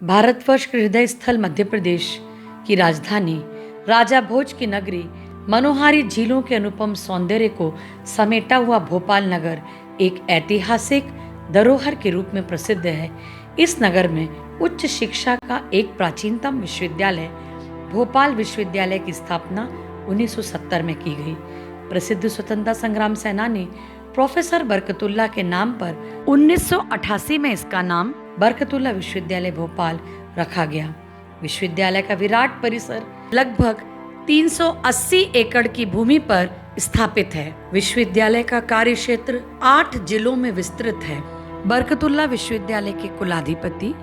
भारतवर्ष के हृदय स्थल मध्य प्रदेश की राजधानी राजा भोज की नगरी मनोहारी झीलों के अनुपम सौंदर्य को समेटा हुआ भोपाल नगर एक ऐतिहासिक धरोहर के रूप में प्रसिद्ध है। इस नगर में उच्च शिक्षा का एक प्राचीनतम विश्वविद्यालय भोपाल विश्वविद्यालय की स्थापना 1970 में की गई। प्रसिद्ध स्वतंत्रता संग्राम सेनानी प्रोफेसर बरकतुल्लाह के नाम पर 1988 में इसका नाम बरकतुल्लाह विश्वविद्यालय भोपाल रखा गया। विश्वविद्यालय का विराट परिसर लगभग 380 एकड़ की भूमि पर स्थापित है। विश्वविद्यालय का कार्य क्षेत्र 8 जिलों में विस्तृत है। बरकतुल्लाह विश्वविद्यालय के कुलाधिपति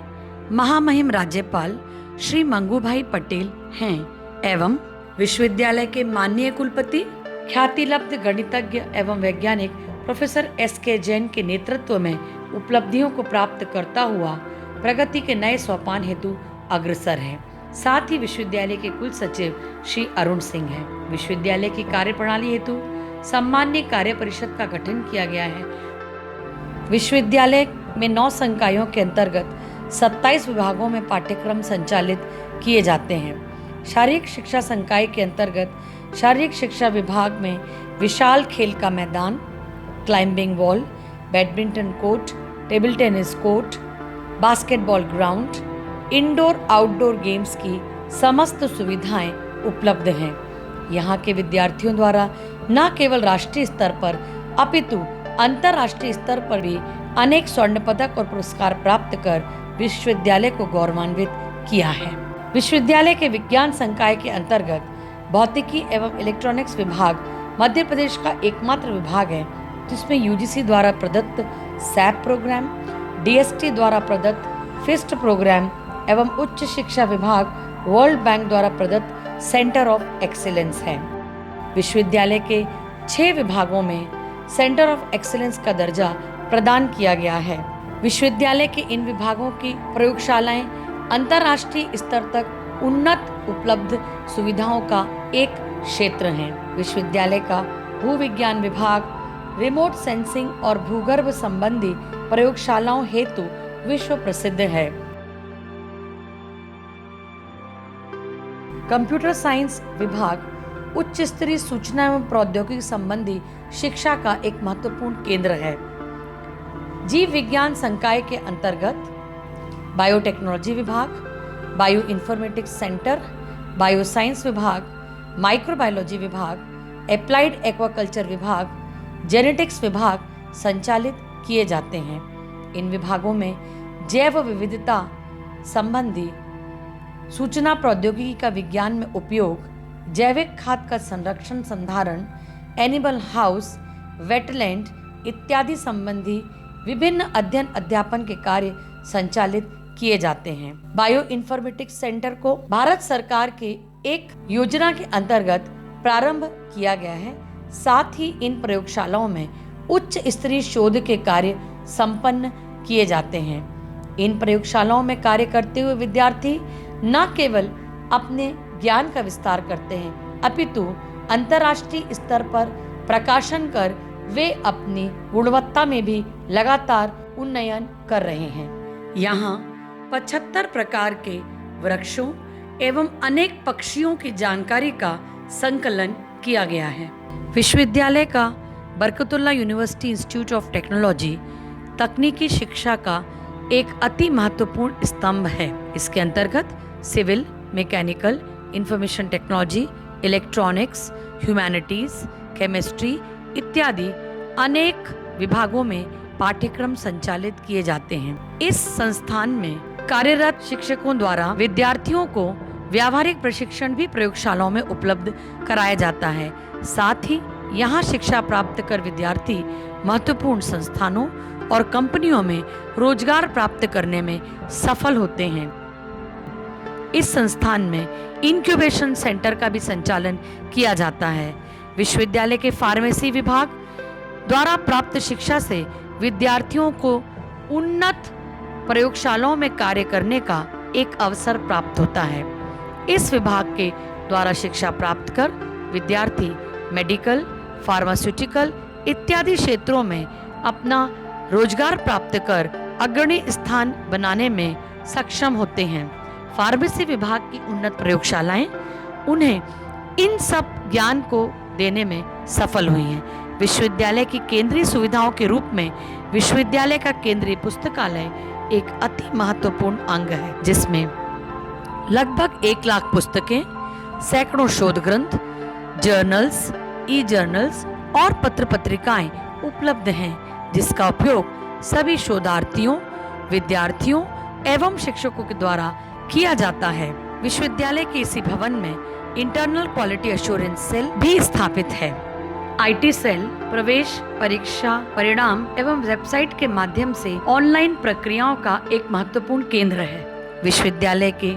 महामहिम राज्यपाल श्री मंगूभाई पटेल हैं एवं विश्वविद्यालय के माननीय कुलपति ख्यातिलब्ध गणितज्ञ एवं वैज्ञानिक प्रोफेसर S.K. जैन के नेतृत्व में उपलब्धियों को प्राप्त करता हुआ प्रगति के नए सोपान हेतु अग्रसर है। साथ ही विश्वविद्यालय के कुल सचिव श्री अरुण सिंह हैं। विश्वविद्यालय की कार्यप्रणाली हेतु सम्मान्य कार्य परिषद का गठन किया गया है। विश्वविद्यालय में 9 संकायों के अंतर्गत 27 विभागों में पाठ्यक्रम संचालित किए जाते हैं। शारीरिक शिक्षा संकाय के अंतर्गत शारीरिक शिक्षा विभाग में विशाल खेल का मैदान, climbing wall, badminton court, table tennis court, basketball ground, indoor outdoor games की समस्त सुविधाएं उपलब्ध हैं। यहाँ के विद्यार्थियों द्वारा न केवल राष्ट्रीय स्तर पर अपितु अंतर्राष्ट्रीय स्तर पर भी अनेक स्वर्ण पदक और पुरस्कार प्राप्त कर विश्वविद्यालय को गौरवान्वित किया है। विश्वविद्यालय के विज्ञान संकाय के अंतर्गत भौतिकी एवं इलेक्ट्रॉनिक्स विभाग मध्य प्रदेश का एकमात्र विभाग है जिसमें यूजीसी द्वारा प्रदत्त सैप प्रोग्राम, डीएसटी द्वारा प्रदत्त फिस्ट प्रोग्राम एवं उच्च शिक्षा विभाग वर्ल्ड बैंक द्वारा प्रदत्त सेंटर ऑफ एक्सीलेंस है। विश्वविद्यालय के 6 विभागों में सेंटर ऑफ एक्सीलेंस का दर्जा प्रदान किया गया है। विश्वविद्यालय के इन विभागों की प्रयोगशालाएं अंतर्राष्ट्रीय स्तर तक उन्नत उपलब्ध सुविधाओं का एक क्षेत्र हैं। विश्वविद्यालय का भूविज्ञान विभाग रिमोट सेंसिंग और भूगर्भ संबंधी प्रयोगशालाओं हेतु विश्व प्रसिद्ध है। कंप्यूटर साइंस विभाग उच्च स्तरीय सूचना एवं प्रौद्योगिकी संबंधी शिक्षा का एक महत्वपूर्ण केंद्र है। जीव विज्ञान संकाय के अंतर्गत बायोटेक्नोलॉजी विभाग, bio informatics centre, bio science विभाग, माइक्रोबायोलॉजी विभाग, एप्लाइड एक्वाकल्चर विभाग, जेनेटिक्स विभाग संचालित किए जाते हैं। इन विभागों में जैव विविधता संबंधी सूचना प्रौद्योगिकी का विज्ञान में उपयोग, जैविक खाद का संरक्षण संधारण, एनिमल हाउस, वेटलैंड इत्यादि संबंधी विभिन्न अध्ययन अध्यापन के कार्य संचालित किए जाते हैं। बायो इन्फॉर्मेटिक्स सेंटर को भारत सरकार के एक योजना के अंतर्गत प्रारंभ किया गया है। साथ ही इन प्रयोगशालाओं में उच्च स्तरीय शोध के कार्य संपन्न किए जाते हैं। इन प्रयोगशालाओं में कार्य करते हुए विद्यार्थी न केवल अपने ज्ञान का विस्तार करते हैं अपितु अंतर्राष्ट्रीय स्तर पर प्रकाशन कर वे अपनी गुणवत्ता में भी लगातार उन्नयन कर रहे हैं। यहाँ 75 प्रकार के वृक्षों एवं अनेक पक्षियों की जानकारी का संकलन किया गया है। विश्वविद्यालय का Barkatullah university institute of technology तकनीकी शिक्षा का एक अति महत्वपूर्ण स्तंभ है। इसके अंतर्गत civil, mechanical, information technology, electronics, humanities, chemistry इत्यादि अनेक विभागों में पाठ्यक्रम संचालित किए जाते हैं। इस संस्थान में कार्यरत शिक्षकों द्वारा विद्यार्थियों को व्यावहारिक प्रशिक्षण भी प्रयोगशालाओं में उपलब्ध कराया जाता है। साथ ही यहाँ शिक्षा प्राप्त कर विद्यार्थी महत्वपूर्ण संस्थानों और कंपनियों में रोजगार प्राप्त करने में सफल होते हैं। इस संस्थान में इंक्यूबेशन सेंटर का भी संचालन किया जाता है। विश्वविद्यालय के फार्मेसी विभाग द्वारा प्राप्त शिक्षा से विद्यार्थियों को उन्नत प्रयोगशालाओं में कार्य करने का एक अवसर प्राप्त होता है। इस विभाग के द्वारा शिक्षा प्राप्त कर विद्यार्थी मेडिकल, फार्मास्यूटिकल इत्यादि क्षेत्रों में अपना रोजगार प्राप्त कर अग्रणी स्थान बनाने में सक्षम होते हैं। फार्मेसी विभाग की उन्नत प्रयोगशालाएं उन्हें इन सब ज्ञान को देने में सफल हुई हैं। विश्वविद्यालय की केंद्रीय सुविधाओं के रूप में विश्वविद्यालय का केंद्रीय पुस्तकालय एक अति महत्वपूर्ण अंग है, जिसमें लगभग 1 लाख पुस्तकें, सैकड़ों शोध ग्रंथ, जर्नल्स, ई जर्नल्स और पत्र पत्रिकाएं उपलब्ध हैं, जिसका उपयोग सभी शोधार्थियों, विद्यार्थियों एवं शिक्षकों के द्वारा किया जाता है। विश्वविद्यालय के इसी भवन में इंटरनल क्वालिटी एश्योरेंस सेल भी स्थापित है। आईटी सेल प्रवेश परीक्षा परिणाम एवं वेबसाइट के माध्यम से ऑनलाइन प्रक्रियाओं का एक महत्वपूर्ण केंद्र है। विश्वविद्यालय के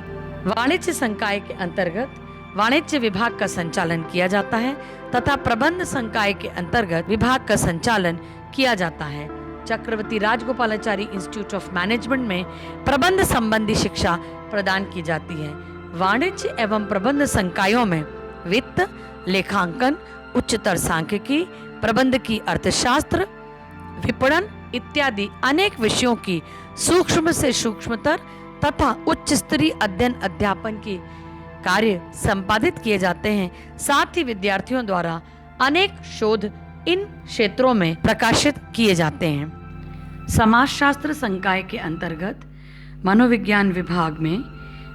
वाणिज्य संकाय के अंतर्गत वाणिज्य विभाग का संचालन किया जाता है तथा प्रबंध संकाय के अंतर्गत विभाग का संचालन किया जाता है। चक्रवर्ती राजगोपालाचारी इंस्टीट्यूट ऑफ मैनेजमेंट में प्रबंध संबंधी शिक्षा प्रदान की जाती है। वाणिज्य एवं प्रबंध संकायों में वित्त, लेखांकन, उच्चतर सांख्यिकी, प्रबंध की अर्थशास्त्र, विपणन इत्यादि अनेक विषयों की सूक्ष्म से सूक्ष्मतर तथा उच्च स्तरीय अध्ययन अध्यापन की कार्य संपादित किए जाते हैं। साथ ही विद्यार्थियों द्वारा अनेक शोध इन क्षेत्रों में प्रकाशित किए जाते हैं। समाजशास्त्र संकाय के अंतर्गत मनोविज्ञान विभाग में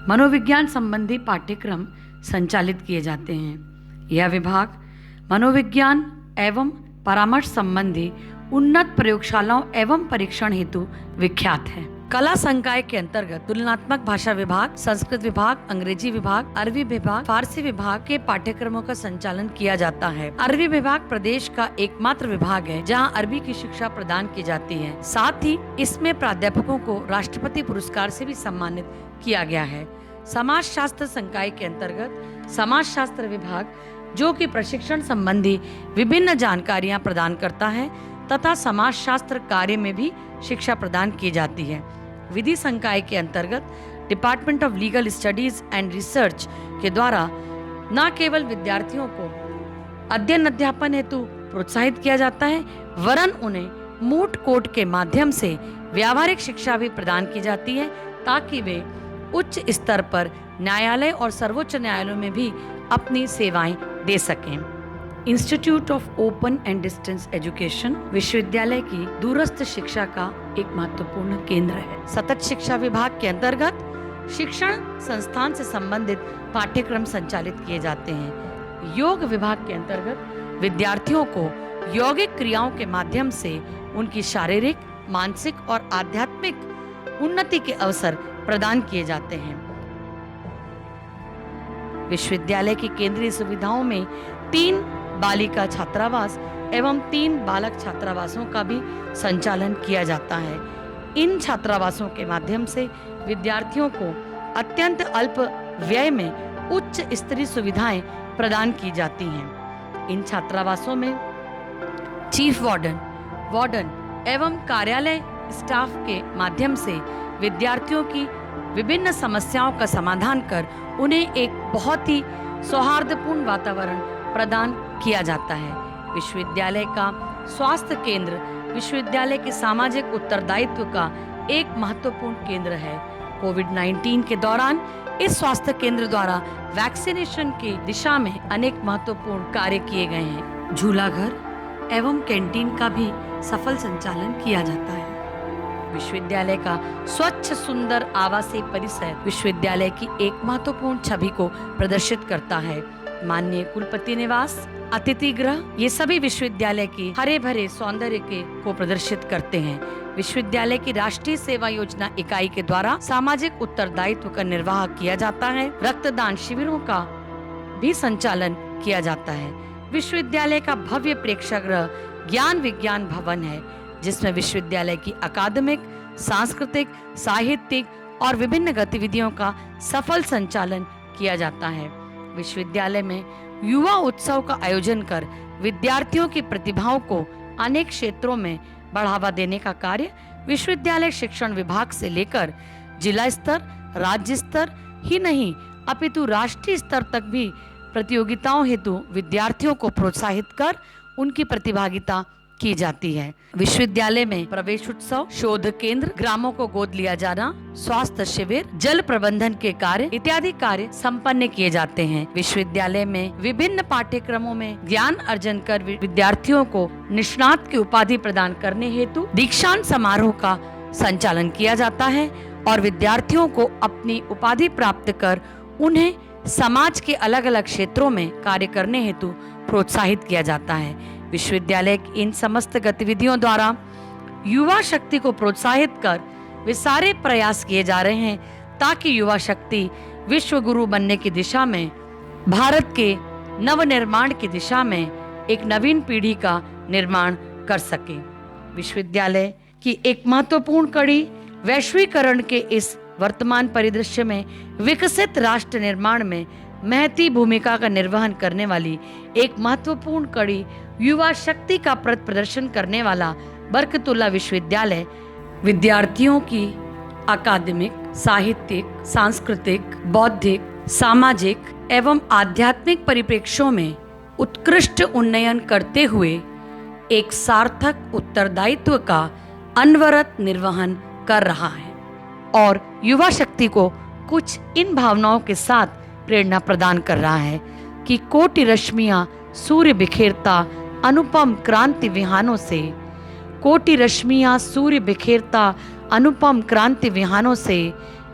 मनोविज्ञान संबंधी पाठ्यक्रम संचालित किए जाते हैं। यह विभाग मनोविज्ञान एवं परामर्श संबंधी उन्नत प्रयोगशालाओं एवं परीक्षण हेतु विख्यात है। कला संकाय के अंतर्गत तुलनात्मक भाषा विभाग, संस्कृत विभाग, अंग्रेजी विभाग, अरबी विभाग, फारसी विभाग के पाठ्यक्रमों का संचालन किया जाता है। अरबी विभाग प्रदेश का एकमात्र विभाग है जहां अरबी की शिक्षा प्रदान की जाती है। साथ ही इसमें प्राध्यापकों को राष्ट्रपति पुरस्कार से भी सम्मानित किया गया है। समाज शास्त्र संकाय के अंतर्गत समाज शास्त्र विभाग जो कि प्रशिक्षण संबंधी विभिन्न जानकारियां प्रदान करता है तथा समाज शास्त्र कार्य में भी शिक्षा प्रदान की जाती है। विधि संकाय के अंतर्गत department of legal studies and research के द्वारा न केवल विद्यार्थियों को अध्ययन अध्यापन हेतु प्रोत्साहित किया जाता है, वरन उन्हें मूट कोर्ट के माध्यम से व्यावहारिक शिक्षा भी प्रदान की जाती है ताकि वे उच्च स्तर पर न्यायालय और सर्वोच्च न्यायालयों में भी अपनी सेवाएं दे सकें। Institute of open and distance education विश्वविद्यालय की दूरस्थ शिक्षा का एक महत्वपूर्ण केंद्र है। सतत शिक्षा विभाग के अंतर्गत शिक्षण संस्थान से संबंधित पाठ्यक्रम संचालित किए जाते हैं। योग विभाग के अंतर्गत विद्यार्थियों को यौगिक क्रियाओं के माध्यम से उनकी शारीरिक, मानसिक और आध्यात्मिक उन्नति के अवसर प्रदान किए जाते हैं। विश्वविद्यालय की केंद्रीय सुविधाओं में 3 बालिका छात्रावास एवं 3 बालक छात्रावासों का भी संचालन किया जाता है। इन छात्रावासों के माध्यम से विद्यार्थियों को अत्यंत अल्प व्यय में उच्च स्तरीय सुविधाएं प्रदान की जाती हैं। इन छात्रावासों में चीफ वार्डन एवं कार्यालय स्टाफ के माध्यम से विद्यार्थियों की विभिन्न समस्याओं का समाधान कर उन्हें एक बहुत ही सौहार्दपूर्ण वातावरण प्रदान किया जाता है। विश्वविद्यालय का स्वास्थ्य केंद्र विश्वविद्यालय के सामाजिक उत्तरदायित्व का एक महत्वपूर्ण केंद्र है। कोविड-19 के दौरान इस स्वास्थ्य केंद्र द्वारा वैक्सीनेशन की दिशा में अनेक महत्वपूर्ण कार्य किए गए हैं। झूला घर एवं कैंटीन का भी सफल संचालन किया जाता है। विश्वविद्यालय का स्वच्छ सुंदर आवासीय परिसर विश्वविद्यालय की एक महत्वपूर्ण छवि को प्रदर्शित करता है। माननीय कुलपति निवास, अतिथि गृह, ये सभी विश्वविद्यालय की हरे भरे सौंदर्य को प्रदर्शित करते हैं। विश्वविद्यालय की राष्ट्रीय सेवा योजना इकाई के द्वारा सामाजिक उत्तरदायित्व का निर्वाह किया जाता है। रक्तदान शिविरों का भी संचालन किया जाता है। विश्वविद्यालय का भव्य प्रेक्षागृह ज्ञान विज्ञान भवन है, जिसमें विश्वविद्यालय की अकादमिक, सांस्कृतिक, साहित्यिक और विभिन्न गतिविधियों का सफल संचालन किया जाता है। विश्वविद्यालय में युवा उत्सव का आयोजन कर विद्यार्थियों की प्रतिभाओं को अनेक क्षेत्रों में बढ़ावा देने का कार्य विश्वविद्यालय शिक्षण विभाग से लेकर जिला स्तर, राज्य स्तर ही नहीं अपितु राष्ट्रीय स्तर तक भी प्रतियोगिताओं हेतु विद्यार्थियों को प्रोत्साहित कर उनकी प्रतिभागिता की जाती है। विश्वविद्यालय में प्रवेश उत्सव, शोध केंद्र, ग्रामों को गोद लिया जाना, स्वास्थ्य शिविर, जल प्रबंधन के कार्य इत्यादि कार्य संपन्न किए जाते हैं। विश्वविद्यालय में विभिन्न पाठ्यक्रमों में ज्ञान अर्जन कर विद्यार्थियों को निष्णात की उपाधि प्रदान करने हेतु दीक्षांत समारोह का संचालन किया जाता है और विद्यार्थियों को अपनी उपाधि प्राप्त कर उन्हें समाज के अलग अलग क्षेत्रों में कार्य करने हेतु प्रोत्साहित किया जाता है। विश्वविद्यालय की इन समस्त गतिविधियों द्वारा युवा शक्ति को प्रोत्साहित कर वे सारे प्रयास किए जा रहे हैं ताकि युवा शक्ति विश्व गुरु बनने की दिशा में, भारत के नवनिर्माण की दिशा में एक नवीन पीढ़ी का निर्माण कर सके। विश्वविद्यालय की एक महत्वपूर्ण कड़ी वैश्वीकरण के इस वर्तमान परिदृश्य में विकसित राष्ट्र निर्माण में महती भूमिका का निर्वहन करने वाली एक महत्वपूर्ण कड़ी युवा शक्ति का प्रदर्शन करने वाला बरकतुल्लाह विश्वविद्यालय विद्यार्थियों की अकादमिक, साहित्यिक, सांस्कृतिक, बौद्धिक, सामाजिक एवं आध्यात्मिक परिप्रेक्ष्यों में उत्कृष्ट उन्नयन करते हुए एक सार्थक उत्तरदायित्व का अनवरत निर्वहन कर रहा है और युवा शक्ति को कुछ इन भावनाओं के साथ प्रेरणा प्रदान कर रहा है कि कोटि रश्मियां सूर्य बिखेरता अनुपम क्रांति विहानों से, कोटि रश्मियां सूर्य बिखेरता अनुपम क्रांति विहानों से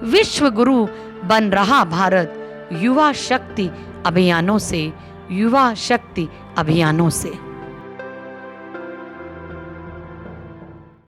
विश्व गुरु बन रहा भारत युवा शक्ति अभियानों से, युवा शक्ति अभियानों से।